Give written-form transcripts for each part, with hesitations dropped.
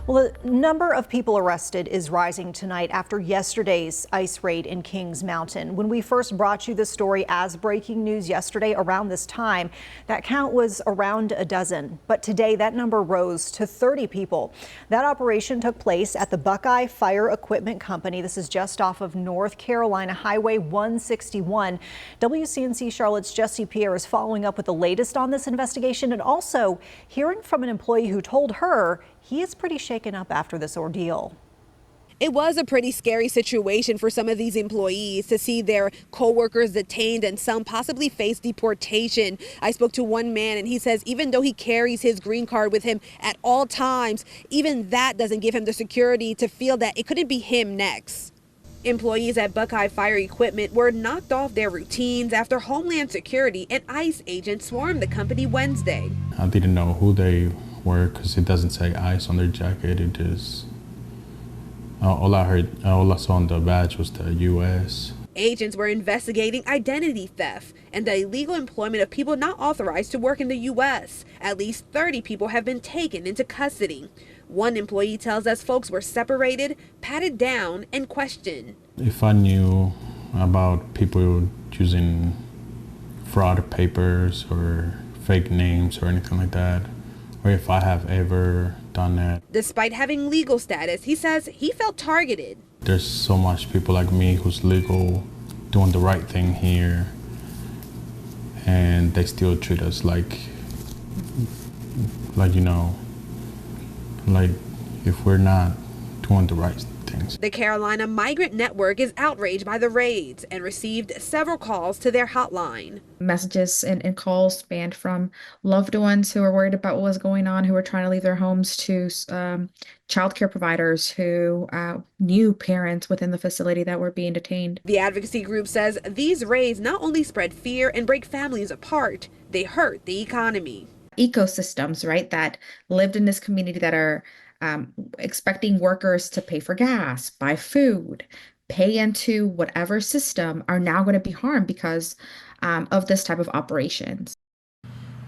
Well, the number of people arrested is rising tonight after yesterday's ICE raid in Kings Mountain. When we first brought you this story as breaking news yesterday around this time, that count was around a dozen. But today that number rose to 30 people. That operation took place at the Buckeye Fire Equipment Company. This is just off of North Carolina Highway 161. WCNC Charlotte's Julieth Perez is following up with the latest on this investigation and also hearing from an employee who told her he is pretty shaken up after this ordeal. It was a pretty scary situation for some of these employees to see their co-workers detained and some possibly face deportation. I spoke to one man and he says even though he carries his green card with him at all times, even that doesn't give him the security to feel that it couldn't be him next. Employees at Buckeye Fire Equipment were knocked off their routines after Homeland Security and ICE agents swarmed the company Wednesday. I didn't know who they were because it doesn't say ICE on their jacket. It just all I saw on the badge was the U.S. Agents were investigating identity theft and the illegal employment of people not authorized to work in the U.S. At least 30 people have been taken into custody. One employee tells us folks were separated, patted down, and questioned. If I knew about people using fraud papers or fake names or anything like that, or if I have ever done that. Despite having legal status, he says he felt targeted. There's so much people like me who's legal, doing the right thing here, and they still treat us like if we're not doing the right things. The Carolina Migrant Network is outraged by the raids and received several calls to their hotline. Messages and calls spanned from loved ones who are worried about what was going on, who were trying to leave their homes, to childcare providers who knew parents within the facility that were being detained. The advocacy group says these raids not only spread fear and break families apart, they hurt the economy. Ecosystems, right, that lived in this community that are expecting workers to pay for gas, buy food, pay into whatever system, are now going to be harmed because of this type of operations.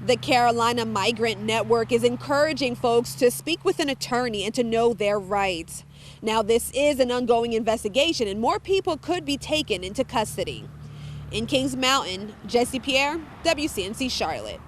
The Carolina Migrant Network is encouraging folks to speak with an attorney and to know their rights. Now, this is an ongoing investigation and more people could be taken into custody. In Kings Mountain, Julieth Perez, WCNC Charlotte.